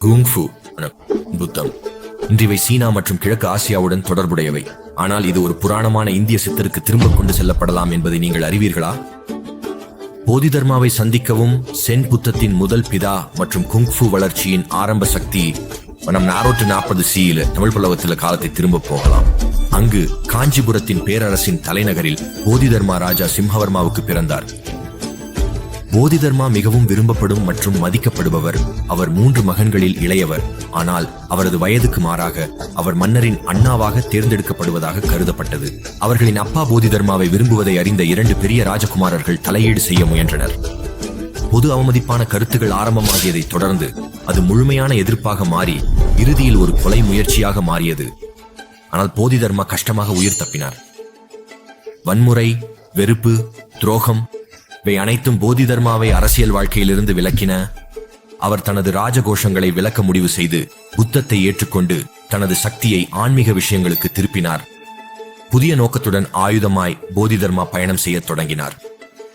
Kung fu புத்தம் இன்றிவை சீனா மற்றும் கிழக்கு ஆசியாவுடன் தொடர்புடையவை. ஆனால் இது ஒரு புராணமான இந்திய சித்தருக்கு திரும்ப கொண்டு செல்லப்படலாம் என்பதை நீங்கள் அறிவீர்களா? போதி தர்மாவை சந்திக்கவும் சென் புத்தத்தின் முதல் பிதா மற்றும் குங்ஃபு வளர்ச்சியின் ஆரம்ப சக்தி நம் 440 தமிழ் பல்லவத்தில காலத்தை திரும்ப போகலாம். அங்கு காஞ்சிபுரத்தின் பேரரசின் தலைநகரில் போதி தர்மா ராஜா சிம்ஹவர்மாவுக்கு பிறந்தார். போதி தர்மா மிகவும் விரும்பப்படும் மற்றும் மதிக்கப்படுபவர். அவர் 3 மகன்களில் இளையவர். ஆனால் அவரது வயதுக்கு மாறாக அவர் மன்னரின் அண்ணாவாக தேர்ந்தெடுக்கப்படுவதாக கருதப்பட்டது. அவர்களின் அப்பா போதி தர்மாவை விரும்புவதை அறிந்த 2 பெரிய ராஜகுமாரர்கள் தலையீடு செய்ய முயன்றனர். பொது அவமதிப்பான கருத்துகள் ஆரம்பமாகியதை தொடர்ந்து அது முழுமையான எதிர்ப்பாக மாறி இறுதியில் ஒரு கொலை முயற்சியாக மாறியது. ஆனால் போதி தர்மா கஷ்டமாக உயிர் தப்பினார். வன்முறை, வெறுப்பு, துரோகம் இவை அனைத்தும் போதி தர்மாவை அரசியல் வாழ்க்கையிலிருந்து விலக்கின. அவர் தனது ராஜகோஷங்களை விலக்க முடிவு செய்து புத்தத்தை ஏற்றுக்கொண்டு தனது சக்தியை ஆன்மீக விஷயங்களுக்கு திருப்பினார். புதிய நோக்கத்துடன் ஆயுதமாய் போதி தர்மா பயணம் செய்ய தொடங்கினார்.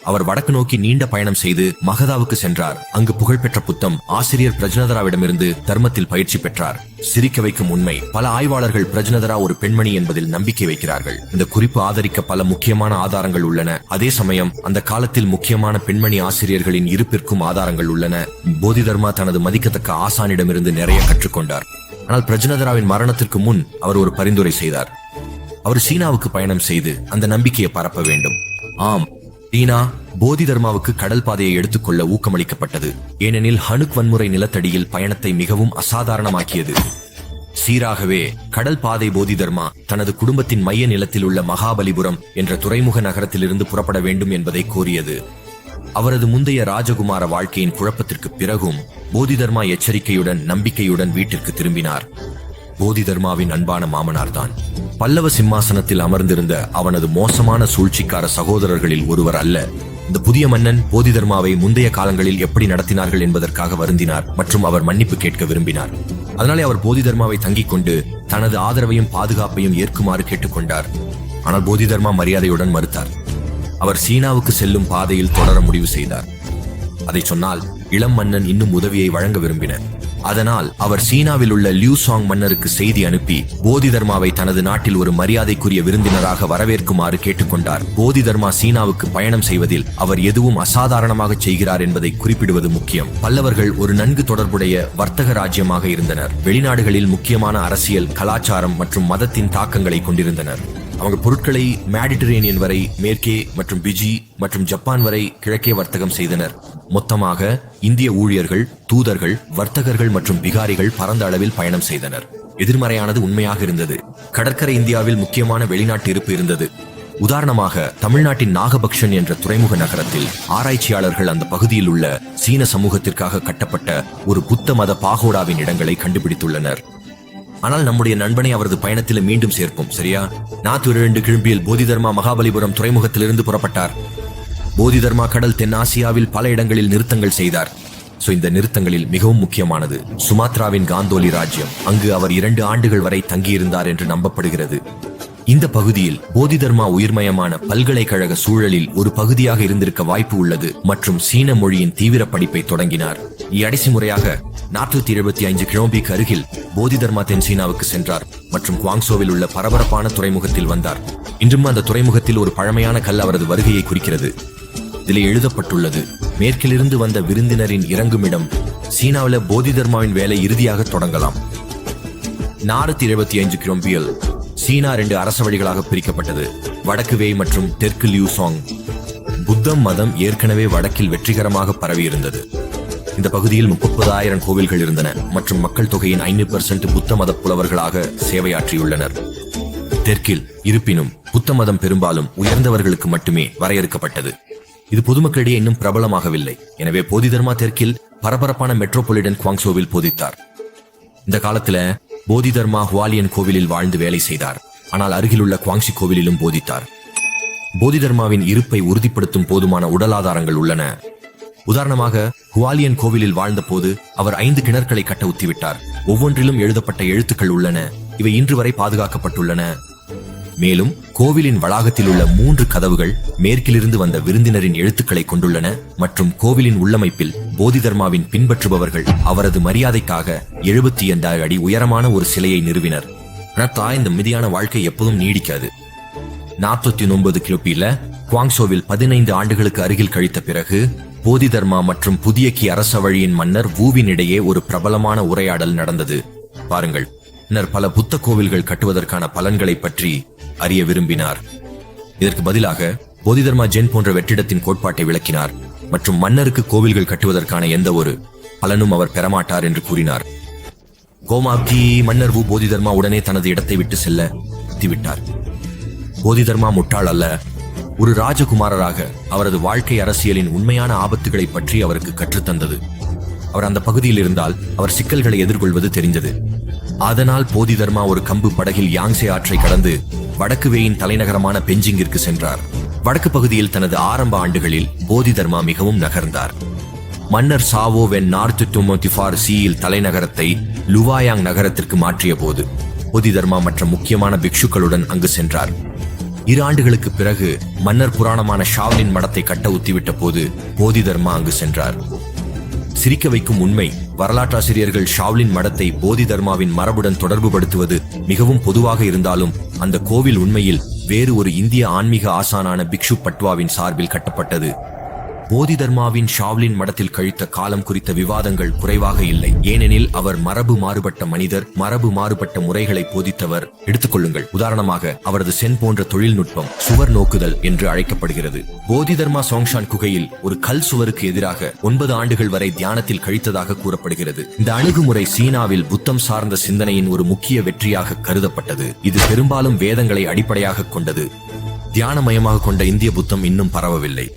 அவர் வடக்கு நோக்கி நீண்ட பயணம் செய்து மகதாவுக்கு சென்றார். அங்கு புகழ்பெற்ற புத்தம் ஆசிரியர் பிரஜ்னதராவிடமிருந்து தர்மத்தில் பயிற்சி பெற்றார். சிரிக்க வைக்கும் உண்மை, பல ஆய்வாளர்கள் பிரஜ்னதரா ஒரு பெண்மணி என்பதில் நம்பிக்கை வைக்கிறார்கள். இந்த குறிப்பு ஆதரிக்க பல முக்கியமான ஆதாரங்கள் உள்ளன. அதே சமயம் அந்த காலத்தில் முக்கியமான பெண்மணி ஆசிரியர்களின் இருப்பிற்கும் ஆதாரங்கள் உள்ளன. போதி தர்மா தனது மதிக்கத்தக்க ஆசானிடமிருந்து நிறைய கற்றுக்கொண்டார். ஆனால் பிரஜ்னதராவின் மரணத்திற்கு முன் அவர் ஒரு பரிந்துரை செய்தார். அவர் சீனாவுக்கு பயணம் செய்து அந்த நம்பிக்கையை பரப்ப வேண்டும். ஆம், சீனா போதி தர்மாவுக்கு கடல் பாதையை எடுத்துக்கொள்ள ஊக்கமளிக்கப்பட்டது. ஏனெனில் ஹனுக் வன்முறை நிலத்தடியில் பயணத்தை மிகவும் அசாதாரணமாக்கியது. சீராகவே கடல் பாதை போதி தர்மா தனது குடும்பத்தின் மைய நிலத்தில் உள்ள மகாபலிபுரம் என்ற துறைமுக நகரத்திலிருந்து புறப்பட வேண்டும் என்பதை கோரியது. அவரது முந்தைய ராஜகுமார வாழ்க்கையின் குழப்பத்திற்கு பிறகும் போதி தர்மா எச்சரிக்கையுடன் நம்பிக்கையுடன் வீட்டிற்கு திரும்பினார். போதி தர்மாவின் அன்பான மாமனார் தான் பல்லவ சிம்மாசனத்தில் அமர்ந்திருந்த அவனது மோசமான சூழ்ச்சிக்கார சகோதரர்களில் ஒருவர் அல்ல. இந்த புதிய மன்னன் போதி தர்மாவை முந்தைய காலங்களில் எப்படி நடத்தினார்கள் என்பதற்காக வருந்தினார் மற்றும் அவர் மன்னிப்பு கேட்க விரும்பினார். அதனாலே அவர் போதி தர்மாவை தங்கிக் கொண்டு தனது ஆதரவையும் பாதுகாப்பையும் ஏற்குமாறு கேட்டுக்கொண்டார். ஆனால் போதி தர்மா மரியாதையுடன் மறுத்தார். அவர் சீனாவுக்கு செல்லும் பாதையில் தொடர முடிவு செய்தார். அதை சொன்னால் இளம் மன்னன் இன்னும் உதவியை வழங்க விரும்பினார். அதனால் அவர் சீனாவில் உள்ள லியூசாங் மன்னருக்கு செய்தி அனுப்பி போதி தர்மாவை தனது நாட்டில் ஒரு மரியாதைக்குரிய விருந்தினராக வரவேற்குமாறு கேட்டுக்கொண்டார். போதி தர்மா சீனாவுக்கு பயணம் செய்வதில் அவர் எதுவும் அசாதாரணமாக செய்கிறார் என்பதை குறிப்பிடுவது முக்கியம். பல்லவர்கள் ஒரு நன்கு தொடர்புடைய வர்த்தக ராஜ்யமாக இருந்தனர். வெளிநாடுகளில் முக்கியமான அரசியல், கலாச்சாரம் மற்றும் மதத்தின் தாக்கங்களை கொண்டிருந்தனர். அவங்க பொருட்களை மெடிட்டரேனியன் வரை மேற்கே மற்றும் பிஜி மற்றும் ஜப்பான் வரை கிழக்கே வர்த்தகம் செய்தனர். மொத்தமாக இந்திய ஊழியர்கள், தூதர்கள், வர்த்தகர்கள் மற்றும் பிகாரிகள் பரந்த அளவில் பயணம் செய்தனர். எதிர்மறையானது உண்மையாக இருந்தது. கடற்கரை இந்தியாவில் முக்கியமான வெளிநாட்டு இருப்பு இருந்தது. உதாரணமாக தமிழ்நாட்டின் நாகபக்ஷன் என்ற துறைமுக நகரத்தில் ஆராய்ச்சியாளர்கள் அந்த பகுதியில் உள்ள சீன சமூகத்திற்காக கட்டப்பட்ட ஒரு புத்த மத பாகோடாவின் இடங்களை கண்டுபிடித்துள்ளனர். ஆனால் நம்முடைய நண்பனை அவரது பயணத்தில் மீண்டும் சேர்ப்போம், சரியா? 402 கிழம்பியில் போதி தர்மா மகாபலிபுரம் துறைமுகத்திலிருந்து புறப்பட்டார். போதி தர்மா கடல் தென்னாசியாவில் பல இடங்களில் நிறுத்தங்கள் செய்தார். இந்த நிறுத்தங்களில் மிகவும் முக்கியமானது சுமாத்ராவின் காந்தோலி ராஜ்யம். அங்கு அவர் 2 ஆண்டுகள் வரை தங்கியிருந்தார் என்று நம்பப்படுகிறது. இந்த பகுதியில் போதி தர்மா உயிர்மயமான பல்கலைக்கழக சூழலில் ஒரு பகுதியாக இருந்திருக்க வாய்ப்பு உள்ளது மற்றும் சீன மொழியின் தீவிர படிப்பை தொடங்கினார். கடைசி முறையாக 475 கிலோமீட்டருக்கு அருகில் போதி தர்மா தென் சீனாவுக்கு சென்றார் மற்றும் குவாங்சோவில் உள்ள பரபரப்பான துறைமுகத்தில் வந்தார். இன்றும் அந்த துறைமுகத்தில் ஒரு பழமையான கல் அவரது வருகையை குறிக்கிறது. இதில் எழுதப்பட்டுள்ளது, மேற்கிலிருந்து வந்த விருந்தினரின் இறங்குமிடம். சீனாவில் போதி தர்மாவின் வேலை இறுதியாக தொடங்கலாம். 475 கிலோமீட்டர் சீனா 2 அரச வழிகளாக பிரிக்கப்பட்டது, வடக்கு வேய் மற்றும் தெற்கு லியூசாங். புத்தம் மதம் ஏற்கனவே வடக்கில் வெற்றிகரமாக பரவியிருந்தது. இந்த பகுதியில் 30,000 கோவில்கள் இருந்தன மற்றும் மக்கள் தொகையின் 5% புத்த மத புலவர்களாக சேவையாற்றியுள்ளனர். தெற்கில் இருப்பினும் புத்த மதம் பெரும்பாலும் உயர்ந்தவர்களுக்கு மட்டுமே வரையறுக்கப்பட்டது. இது பொதுமக்களிடையே இன்னும் பிரபலமாகவில்லை. எனவே போதி தர்மா தெற்கில் பரபரப்பான மெட்ரோபாலிட்டன் குவாங்சோவில் போதித்தார். இந்த காலத்துல போதி தர்மா ஹுவாலியன் கோவிலில் வாழ்ந்து வேலை செய்தார். ஆனால் அருகிலுள்ள குவாங்சி கோவிலிலும் போதித்தார். போதி தர்மாவின் இருப்பை உறுதிப்படுத்தும் போதுமான உடல் ஆதாரங்கள் உள்ளன. உதாரணமாக ஹுவாலியன் கோவிலில் வாழ்ந்த போது அவர் 5 கிணறுகளை கட்ட உத்திவிட்டார். ஒவ்வொன்றிலும் எழுதப்பட்ட எழுத்துக்கள் உள்ளன. இவை இன்று வரை பாதுகாக்கப்பட்டுள்ளன. மேலும் கோவிலின் வளாகத்தில் உள்ள 3 கதவுகள் மேற்கிலிருந்து வந்த விருந்தினரின் எழுத்துக்களை கொண்டுள்ளன மற்றும் கோவிலின் உள்ளமைப்பில் போதிதர்மாவின் பின்பற்றுபவர்கள் அவரது மரியாதைக்காக 72 அடி உயரமான ஒரு சிலையை நிறுவினர். இந்த மிதியான வாழ்க்கை எப்போதும் நீடிக்காது. 49 கிலோபில குவாங்சோவில் 15 ஆண்டுகளுக்கு அருகில் கழித்த பிறகு போதிதர்மா மற்றும் புதிய கி அரச வழியின் மன்னர் வூவின் இடையே ஒரு பிரபலமான உரையாடல் நடந்தது. பாருங்கள். மன்னர் பல புத்த கோவில்கள் கட்டுவதற்கான பலன்களை பற்றி அறிய விரும்பினார். இதற்கு பதிலாக போதிதர்மா ஜென் போன்ற வெற்றிடத்தின் கோட்பாட்டை விளக்கினார் மற்றும் மன்னருக்கு கோவில்கள் கட்டுவதற்கான எந்த ஒரு பலனும் அவர் பெறமாட்டார் என்று கூறினார். கோமாப்கி மன்னர் வு போதிதர்மா உடனே தனது இடத்தை விட்டு செல்ல விட்டார். போதிதர்மா முட்டாள் அல்ல. ஒரு ராஜகுமாரராக அவரது வாழ்க்கை அரசியலின் உண்மையான ஆபத்துகளை பற்றி அவருக்கு கற்றுத்தந்தது. அவர் அந்த பகுதியில் இருந்தால் அவர் சிக்கல்களை எதிர்கொள்வது தெரிந்தது. அதனால் போதிதர்மா ஒரு கம்பு படகில் யாங்சே ஆற்றை கடந்து வடக்கு வேயின் தலைநகரமான பெஞ்சிங்கிற்கு சென்றார். வடக்கு பகுதியில் தனது ஆரம்ப ஆண்டுகளில் போதிதர்மா மிகவும் நகர்ந்தார். மன்னர் சாவோ வென் நார்த் டுமோதிஃபார் சியில் தலைநகரத்தை லுவாயாங் நகரத்திற்கு மாற்றிய போது போதிதர்மா மற்ற முக்கியமான பிக்ஷுக்களுடன் அங்கு சென்றார். 2 ஆண்டுகளுக்கு பிறகு மன்னர் புராணமான ஷாவ்லின் மடத்தை கட்ட உத்திவிட்ட போது போதிதர்மா அங்கு சென்றார். சிரிக்க வைக்கும் உண்மை, வரலாற்றாசிரியர்கள் ஷாவ்லின் மடத்தை போதிதர்மாவின் மரபுடன் தொடர்புபடுத்துவது மிகவும் பொதுவாக இருந்தாலும் அந்த கோவில் உண்மையில் வேறு ஒரு இந்திய ஆன்மீக ஆசானான பிக்ஷு பட்வாவின் சார்பில் கட்டப்பட்டது. போதிதர்மாவின் ஷாவ்லின் மடத்தில் கழித்த காலம் குறித்த விவாதங்கள் குறைவாக இல்லை. ஏனெனில் அவர் மரபு மாறுபட்ட மனிதர், மரபு மாறுபட்ட முறைகளை போதித்தவர். எடுத்துக்கொள்ளுங்கள், உதாரணமாக அவரது சென் போன்ற தொழில்நுட்பம் சுவர் நோக்குதல் என்று அழைக்கப்படுகிறது. போதிதர்மா சோங்ஷான் குகையில் ஒரு கல் சுவருக்கு எதிராக 9 ஆண்டுகள் வரை தியானத்தில் கழித்ததாக கூறப்படுகிறது. இந்த அணுகுமுறை சீனாவில் புத்தம் சார்ந்த சிந்தனையின் ஒரு முக்கிய வெற்றியாக கருதப்பட்டது. இது பெரும்பாலும் வேதங்களை அடிப்படையாக கொண்டது. தியானமயமாக கொண்ட இந்திய புத்தம் இன்னும் பரவவில்லை.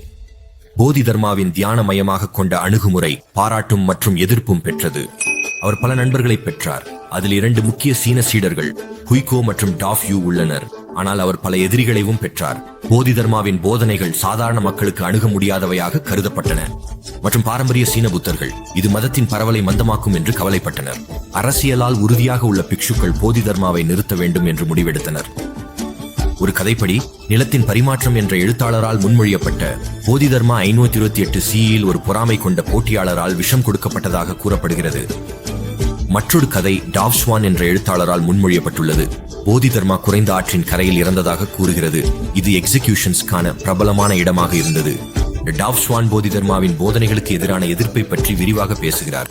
போதிதர்மாவின் தியான மயமாக கொண்ட அணுகுமுறை பாராட்டும் மற்றும் எதிர்ப்பும் பெற்றது. அவர் பல நண்பர்களை பெற்றார். அதில் 2 முக்கிய சீன சீடர்கள் ஹுய்கோ மற்றும் டாஃப் யூ உள்ளனர். ஆனால் அவர் பல எதிரிகளையும் பெற்றார். போதிதர்மாவின் போதனைகள் சாதாரண மக்களுக்கு அணுக முடியாதவையாக கருதப்பட்டன மற்றும் பாரம்பரிய சீன புத்தர்கள் இது மதத்தின் பரவலை மந்தமாக்கும் என்று கவலைப்பட்டனர். அரசியலால் உறுதியாக உள்ள பிக்ஷுக்கள் போதிதர்மாவை நிறுத்த வேண்டும் என்று முடிவெடுத்தனர். ஒரு கதைப்படி நிலத்தின் பரிமாற்றம் என்ற எழுத்தாளரால் முன்மொழியப்பட்ட போதிதர்மா 528 சியில் ஒரு பொறாமை கொண்ட போட்டியாளரால் விஷம் கொடுக்கப்பட்டதாக கூறப்படுகிறது. மற்றொரு கதை டாவ்ஸ்வான் என்ற எழுத்தாளரால் முன்மொழியப்பட்டுள்ளது. போதிதர்மா குறைந்த ஆற்றின் கரையில் இறந்ததாக கூறுகிறது. இது எக்ஸிகியூஷன்ஸ்க்கான பிரபலமான இடமாக இருந்தது. டாவ்ஸ்வான் போதிதர்மாவின் போதனைகளுக்கு எதிரான எதிர்ப்பை பற்றி விரிவாக பேசுகிறார்.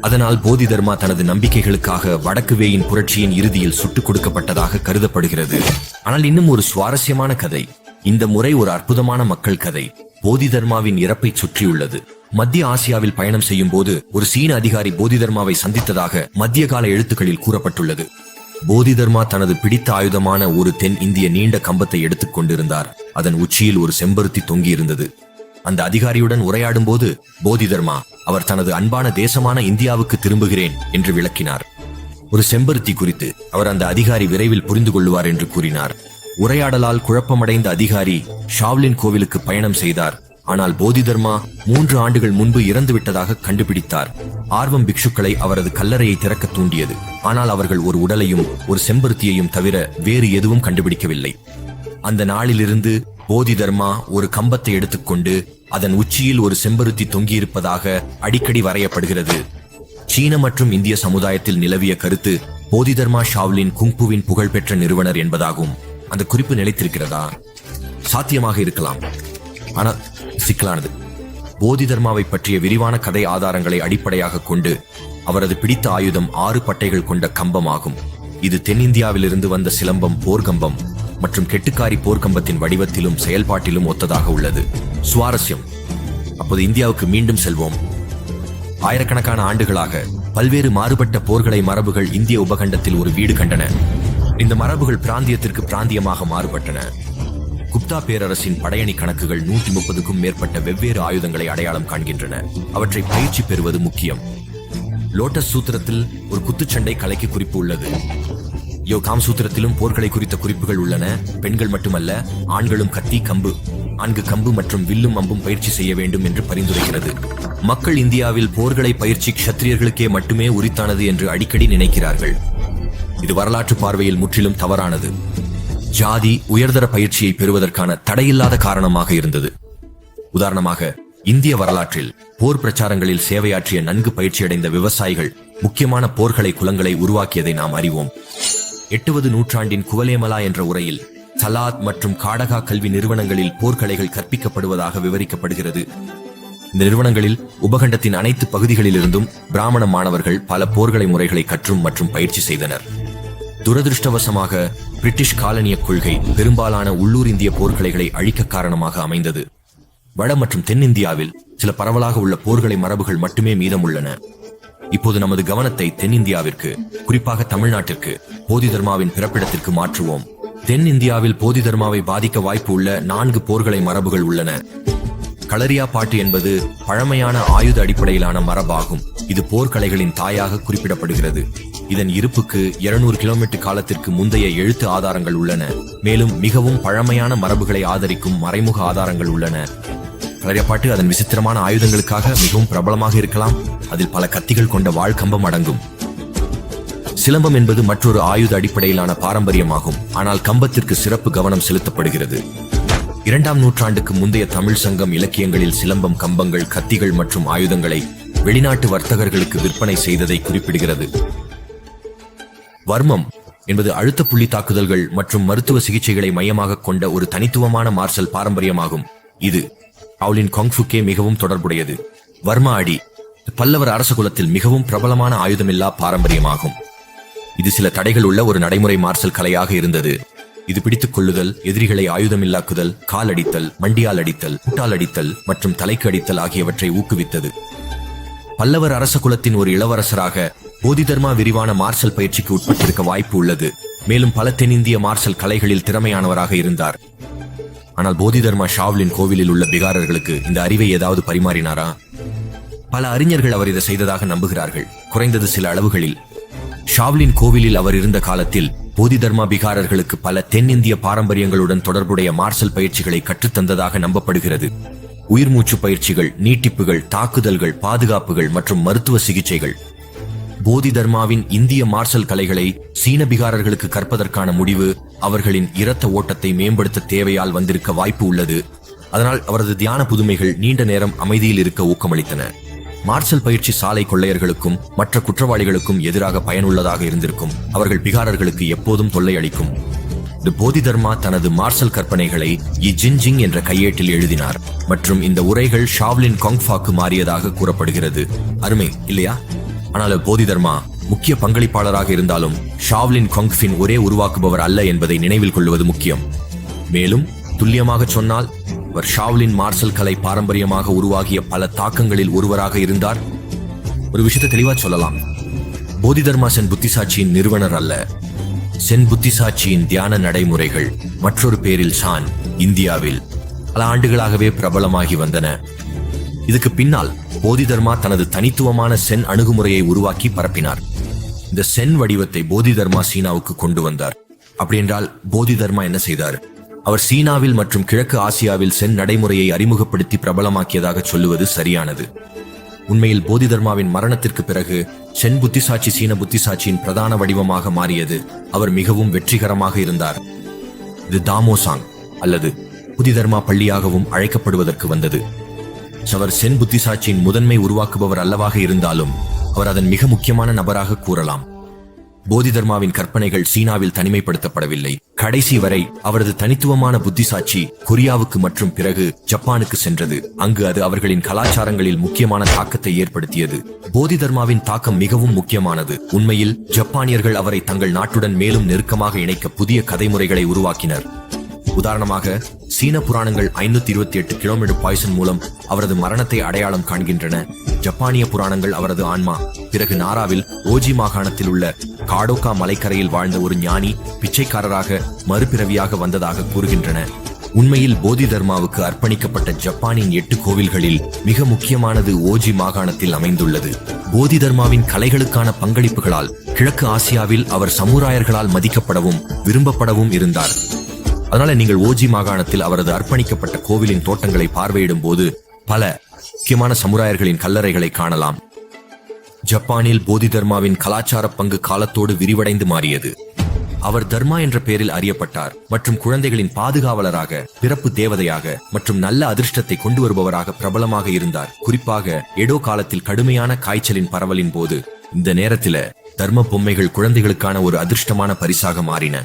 அதனால் போதிதர்மா தனது நம்பிக்கைகளுக்காக வடக்கு வேயின் புரட்சியின் இறுதியில் சுட்டுக் கொடுக்கப்பட்டதாக கருதப்படுகிறது. ஆனால் இன்னும் ஒரு சுவாரஸ்யமான கதை. இந்த முறை ஒரு அற்புதமான மக்கள் கதை போதிதர்மாவின் இறப்பை சுற்றியுள்ளது. மத்திய ஆசியாவில் பயணம் செய்யும் போது ஒரு சீன அதிகாரி போதிதர்மாவை சந்தித்ததாக மத்திய கால எழுத்துக்களில் கூறப்பட்டுள்ளது. போதிதர்மா தனது பிடித்த ஆயுதமான ஒரு தென் இந்திய நீண்ட கம்பத்தை எடுத்துக் கொண்டிருந்தார். அதன் உச்சியில் ஒரு செம்பருத்தி தொங்கியிருந்தது. அந்த அதிகாரியுடன் உரையாடும் போது போதிதர்மா அவர் தனது அன்பான தேசமான இந்தியாவுக்கு திரும்புகிறேன் என்று விளக்கினார். ஒரு செம்பருத்தி குறித்து அவர் அந்த அதிகாரி விரைவில் புரிந்து கொள்வார் என்று கூறினார். உரையாடலால் குழப்பமடைந்த அதிகாரி ஷாவ்லின் கோவிலுக்கு பயணம் செய்தார். ஆனால் போதிதர்மா 3 ஆண்டுகள் முன்பு இறந்துவிட்டதாக கண்டுபிடித்தார். ஆர்வம் பிக்ஷுக்களை அவரது கல்லறையை திறக்க தூண்டியது. ஆனால் அவர்கள் ஒரு உடலையும் ஒரு செம்பருத்தியையும் தவிர வேறு எதுவும் கண்டுபிடிக்கவில்லை. அந்த நாளிலிருந்து போதிதர்மா ஒரு கம்பத்தை எடுத்துக்கொண்டு அதன் உச்சியில் ஒரு செம்பருத்தி தொங்கியிருப்பதாக அடிக்கடி வரையப்படுகிறது. சீன மற்றும் இந்திய சமுதாயத்தில் நிலவிய கருத்து போதிதர்மா ஷாவ்லின் குங்புவின் புகழ்பெற்ற நிறுவனர் என்பதாகும். அந்த குறிப்பு நிலைத்திருக்கிறதா? சாத்தியமாக இருக்கலாம், ஆனால் சிக்கலானது. போதிதர்மாவை பற்றிய விரிவான கதை ஆதாரங்களை அடிப்படையாக கொண்டு அவரது பிடித்த ஆயுதம் 6 பட்டைகள் கொண்ட கம்பமாகும். இது தென்னிந்தியாவிலிருந்து வந்த சிலம்பம், போர்க்கம்பம் மற்றும் கெட்டுக்காரி போர்க்கம்பத்தின் வடிவத்திலும் செயல்பாட்டிலும் ஒத்ததாக உள்ளது. சுவாரஸ்யம். அப்போது இந்தியாவுக்கு மீண்டும் செல்வோம். ஆயிரக்கணக்கான ஆண்டுகளாக பல்வேறு மாறுபட்ட போர்களை மரபுகள் இந்திய உபகண்டத்தில் ஒரு வீடு கண்டன. இந்த மரபுகள் பிராந்தியத்திற்கு பிராந்தியமாக மாறுபட்டன. குப்தா பேரரசின் படையணி கணக்குகள் 130க்கும் மேற்பட்ட வெவ்வேறு ஆயுதங்களை அடையாளம் காண்கின்றன. அவற்றை பயிற்சி பெறுவது முக்கியம். லோட்டஸ் சூத்திரத்தில் ஒரு குத்துச்சண்டை கலைக்கு குறிப்பு உள்ளது. யோகாம் சூத்திரத்திலும் போர்களை குறித்த குறிப்புகள் உள்ளன. பெண்கள் மட்டுமல்ல, ஆண்களும் கத்தி, கம்பு, 4 கம்பு மற்றும் வில்லும் அம்பும் பயிற்சி செய்ய வேண்டும் என்று பரிந்துரைக்கிறது. மக்கள் இந்தியாவில் போர்களை பயிற்சி க்ஷத்திரியர்களுக்கே மட்டுமே உரித்தானது என்று அடிக்கடி நினைக்கிறார்கள். இது வரலாற்று பார்வையில் முற்றிலும் தவறானது. ஜாதி உயர்தர பயிற்சியை பெறுவதற்கான தடையில்லாத காரணமாக இருந்தது. உதாரணமாக, இந்திய வரலாற்றில் போர் பிரச்சாரங்களில் சேவையாற்றிய நன்கு பயிற்சியடைந்த விவசாயிகள் முக்கியமான போர்களை குலங்களை உருவாக்கியதை நாம் அறிவோம். 8வது நூற்றாண்டின் குவலேமலா என்ற உரையில் சலாத் மற்றும் காடகா கல்வி நிறுவனங்களில் போர்க்கலைகள் கற்பிக்கப்படுவதாக விவரிக்கப்படுகிறது. இந்த நிறுவனங்களில் உபகண்டத்தின் அனைத்து பகுதிகளிலிருந்தும் பிராமண மாணவர்கள் பல போர்களை முறைகளை கற்றும் மற்றும் பயிற்சி செய்தனர். துரதிருஷ்டவசமாக பிரிட்டிஷ் காலனிய கொள்கை பெரும்பாலான உள்ளூர் இந்திய போர்க்கலைகளை அழிக்க காரணமாக அமைந்தது. வட மற்றும் தென்னிந்தியாவில் சில பரவலாக உள்ள போர்களை மரபுகள் மட்டுமே மீதம் உள்ளன. இப்போது நமது கவனத்தை தென்னிந்தியாவிற்கு, குறிப்பாக தமிழ்நாட்டிற்கு போதி தர்மாவின் பிறப்பிடத்திற்கு மாற்றுவோம். தென்னிந்தியாவில் போதி தர்மாவை பாதிக்க வாய்ப்பு உள்ள 4 போர்களை மரபுகள் உள்ளன. களரியா பாட்டு என்பது பழமையான ஆயுத அடிப்படையிலான மரபாகும். இது போர்க்கலைகளின் தாயாக குறிப்பிடப்படுகிறது. இதன் இருப்புக்கு 200 கிலோமீட்டர் காலத்திற்கு முந்தைய எழுத்து ஆதாரங்கள் உள்ளன. மேலும் மிகவும் பழமையான மரபுகளை ஆதரிக்கும் மறைமுக ஆதாரங்கள் உள்ளன. களரியா பாட்டு அதன் விசித்திரமான ஆயுதங்களுக்காக மிகவும் பிரபலமாக இருக்கலாம். அதில் பல கத்திகள் கொண்ட வாழ்கம்பம் அடங்கும். சிலம்பம் என்பது மற்றொரு ஆயுத அடிப்படையிலான பாரம்பரியமாகும். ஆனால் கம்பத்திற்கு சிறப்பு கவனம் செலுத்தப்படுகிறது. 2ஆம் நூற்றாண்டுக்கு முந்தைய தமிழ் சங்கம் இலக்கியங்களில் சிலம்பம், கம்பங்கள், கத்திகள் மற்றும் ஆயுதங்களை வெளிநாட்டு வர்த்தகர்களுக்கு விற்பனை செய்ததை குறிப்பிடுகிறது. வர்மம் என்பது அழுத்த புள்ளி தாக்குதல்கள் மற்றும் மருத்துவ சிகிச்சைகளை மையமாக கொண்ட ஒரு தனித்துவமான மார்ஷல் பாரம்பரியமாகும். இது ஷாவ்லின் காங்ஃபுக்கே மிகவும் தொடர்புடையது. வர்மா அடி பல்லவர் அரச குலத்தில் மிகவும் பிரபலமான ஆயுதமில்லா பாரம்பரியமாகும். இது சில தடைகள் உள்ள ஒரு நடைமுறை மார்ஷல் கலையாக இருந்தது. இது பிடித்துக் கொள்ளுதல், எதிரிகளை ஆயுதமில்லாக்குதல், கால் அடித்தல், மண்டியால் அடித்தல், முட்டால் அடித்தல் மற்றும் தலைக்கு அடித்தல் ஆகியவற்றை ஊக்குவித்தது. பல்லவர் அரச குலத்தின் ஒரு இளவரசராக போதி தர்மா விரிவான மார்ஷல் பயிற்சிக்கு உட்பட்டிருக்க வாய்ப்பு உள்ளது. மேலும் பல தென்னிந்திய மார்ஷல் கலைகளில் திறமையானவராக இருந்தார். ஆனால் போதி தர்மா ஷாவ்லின் கோவிலில் உள்ள பிகாரர்களுக்கு இந்த அறிவை ஏதாவது பரிமாறினாரா? பல அறிஞர்கள் அவர் இதை செய்ததாக நம்புகிறார்கள், குறைந்தது சில அளவுகளில். ஷாவ்லின் கோவிலில் அவர் இருந்த காலத்தில் போதி தர்மா பிகாரர்களுக்கு பல தென்னிந்திய பாரம்பரியங்களுடன் தொடர்புடைய மார்ஷல் பயிற்சிகளை கற்றுத்தந்ததாக நம்பப்படுகிறது. உயிர் மூச்சு பயிற்சிகள், நீட்டிப்புகள், தாக்குதல்கள், பாதுகாப்புகள் மற்றும் மருத்துவ சிகிச்சைகள். போதி தர்மாவின் இந்திய மார்ஷல் கலைகளை சீன பிகாரர்களுக்கு கற்பதற்கான முடிவு அவர்களின் இரத்த ஓட்டத்தை மேம்படுத்த தேவையால் வந்திருக்க வாய்ப்பு உள்ளது. அதனால் அவரது தியான புதுமைகள் நீண்ட நேரம் அமைதியில் இருக்க ஊக்கமளித்தன. மார்ஷல் பயிற்சி சாலை கொள்ளையர்களுக்கும் மற்ற குற்றவாளிகளுக்கும் எதிராக பயனுள்ளதாக இருந்திருக்கும். அவர்கள் பிகாரர்களுக்கு எப்போதும் தொல்லை அளிக்கும். போதி தர்மா தனது மார்ஷல் கற்பனைகளை ஜின்ஜிங் என்ற கையேட்டில் எழுதினார் மற்றும் இந்த உரைகள் ஷாவ்லின் காங்ஃபாக்கு மாறியதாக கூறப்படுகிறது. அருமை இல்லையா? ஆனால் போதி தர்மா முக்கிய பங்களிப்பாளராக இருந்தாலும் ஷாவ்லின் காங்ஃபின் ஒரே உருவாக்குபவர் அல்ல என்பதை நினைவில் கொள்வது முக்கியம். மேலும் துல்லியமாக சொன்னால் அவர் ஷாவ்லின் மார்ஷல் கலை பாரம்பரியமாக உருவாகிய பல தாக்கங்களில் ஒருவராக இருந்தார். ஒரு விஷயத்தை தெளிவா சொல்லலாம், போதி தர்மா சென் புத்திசாட்சியின் நிறுவனர் அல்ல. சென் புத்திசாட்சியின் தியான நடைமுறைகள் மற்றொரு பேரில் ஷான் இந்தியாவில் பல ஆண்டுகளாகவே பிரபலமாகி வந்தன. இதுக்கு பின்னால் போதி தர்மா தனது தனித்துவமான சென் அணுகுமுறையை உருவாக்கி பரப்பினார். இந்த சென் வடிவத்தை போதி தர்மா சீனாவுக்கு கொண்டு வந்தார். அப்படி என்றால் போதி தர்மா என்ன செய்தார்? அவர் சீனாவில் மற்றும் கிழக்கு ஆசியாவில் சென் நடைமுறையை அறிமுகப்படுத்தி பிரபலமாக்கியதாக சொல்லுவது சரியானது. உண்மையில் போதி தர்மாவின் மரணத்திற்கு பிறகு சென் புத்திசாட்சி சீன புத்திசாட்சியின் பிரதான வடிவமாக மாறியது. அவர் மிகவும் வெற்றிகரமாக இருந்தார். இது தாமோசாங் அல்லது போதி தர்மா பள்ளியாகவும் அழைக்கப்படுவதற்கு வந்தது. அவர் சென் புத்திசாட்சியின் முதன்மை உருவாக்குபவர் அல்லவாக இருந்தாலும் அவர் அதன் மிக முக்கியமான நபராக கூறலாம். போதி தர்மாவின் கற்பனைகள் சீனாவில் தனிமைப்படுத்தப்படவில்லை. கடைசி வரை அவரது தனித்துவமான புத்திசாட்சி கொரியாவுக்கு மற்றும் பிறகு ஜப்பானுக்கு சென்றது. அங்கு அது அவர்களின் கலாச்சாரங்களில் முக்கியமான தாக்கத்தை ஏற்படுத்தியது. போதி தர்மாவின் தாக்கம் மிகவும் முக்கியமானது. உண்மையில் ஜப்பானியர்கள் அவரை தங்கள் நாட்டுடன் மேலும் நெருக்கமாக இணைக்க புதிய கதைமுறைகளை உருவாக்கினர். உதாரணமாக, சீன புராணங்கள் 528 கிலோமீட்டர் பாய்சன் மூலம் அவரது மரணத்தை அடையாளம் காண்கின்றன. ஜப்பானிய புராணங்கள் அவரது ஆன்மா பிறகு நாராவில் ஓஜி மாகாணத்தில் உள்ள காடோகா மலைக்கரையில் வாழ்ந்த ஒரு ஞானி பிச்சைக்காரராக மறுபிறவியாக வந்ததாக கூறுகின்றன. உண்மையில் போதி தர்மாவுக்கு அர்ப்பணிக்கப்பட்ட ஜப்பானின் 8 கோவில்களில் மிக முக்கியமானது ஓஜி மாகாணத்தில் அமைந்துள்ளது. போதி தர்மாவின் கலைகளுக்கான பங்களிப்புகளால் கிழக்கு ஆசியாவில் அவர் சமுராயர்களால் மதிக்கப்படவும் விரும்பப்படவும் இருந்தார். அதனால நீங்கள் ஓஜி மாகாணத்தில் அவரது அர்ப்பணிக்கப்பட்ட கோவிலின் தோட்டங்களை பார்வையிடும் போது பல முக்கியமான சமுராயர்களின் கல்லறைகளை காணலாம். ஜப்பானில் போதி தர்மாவின் கலாச்சார பங்கு காலத்தோடு விரிவடைந்து மாறியது. அவர் தர்மா என்ற பெயரில் அறியப்பட்டார் மற்றும் குழந்தைகளின் பாதுகாவலராக, பிறப்பு தேவதையாக மற்றும் நல்ல அதிர்ஷ்டத்தை கொண்டு வருபவராக பிரபலமாக இருந்தார். குறிப்பாக எடோ காலத்தில் கடுமையான காய்ச்சலின் பரவலின் போது இந்த நேரத்தில தர்ம பொம்மைகள் குழந்தைகளுக்கான ஒரு அதிர்ஷ்டமான பரிசாக மாறின.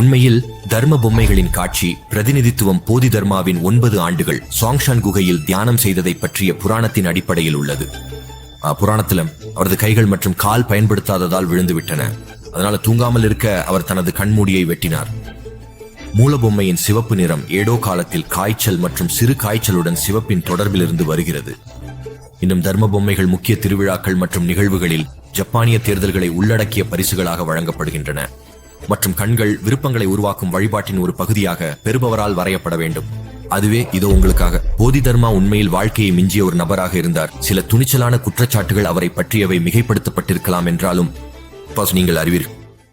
உண்மையில் தர்ம பொம்மைகளின் காட்சி பிரதிநிதித்துவம் போதி தர்மாவின் 9 ஆண்டுகள் சாங்ஷான் குகையில் தியானம் செய்ததை பற்றிய புராணத்தின் அடிப்படையில் உள்ளது. புராணத்தில அவரது கைகள் மற்றும் கால் பயன்படுத்தாததால் விழுந்து விட்டன. அதனால தூங்காமல் இருக்க அவர் தனது கண்மூடியை வெட்டினார். மூலபொம்மையின் சிவப்பு நிறம் ஏடோ காலத்தில் காய்ச்சல் மற்றும் சிறு காய்ச்சலுடன் சிவப்பின் தொடர்பிலிருந்து வருகிறது. இன்னும் தர்ம பொம்மைகள் முக்கிய திருவிழாக்கள் மற்றும் நிகழ்வுகளில் ஜப்பானிய தேர்தல்களை உள்ளடக்கிய பரிசுகளாக வழங்கப்படுகின்றன மற்றும் கண்கள் விருப்பங்களை உருவாக்கும் வழிபாட்டின் ஒரு பகுதியாக பெறுபவரால் வரையப்பட வேண்டும். அதுவே இதோ உங்களுக்காக. போதி தர்மா உண்மையில் வாழ்க்கையை மிஞ்சிய ஒரு நபராக இருந்தார். சில துணிச்சலான குற்றச்சாட்டுகள் அவரை பற்றியவை மிகைப்படுத்தப்பட்டிருக்கலாம் என்றாலும் நீங்கள் அறிவீர்கள்.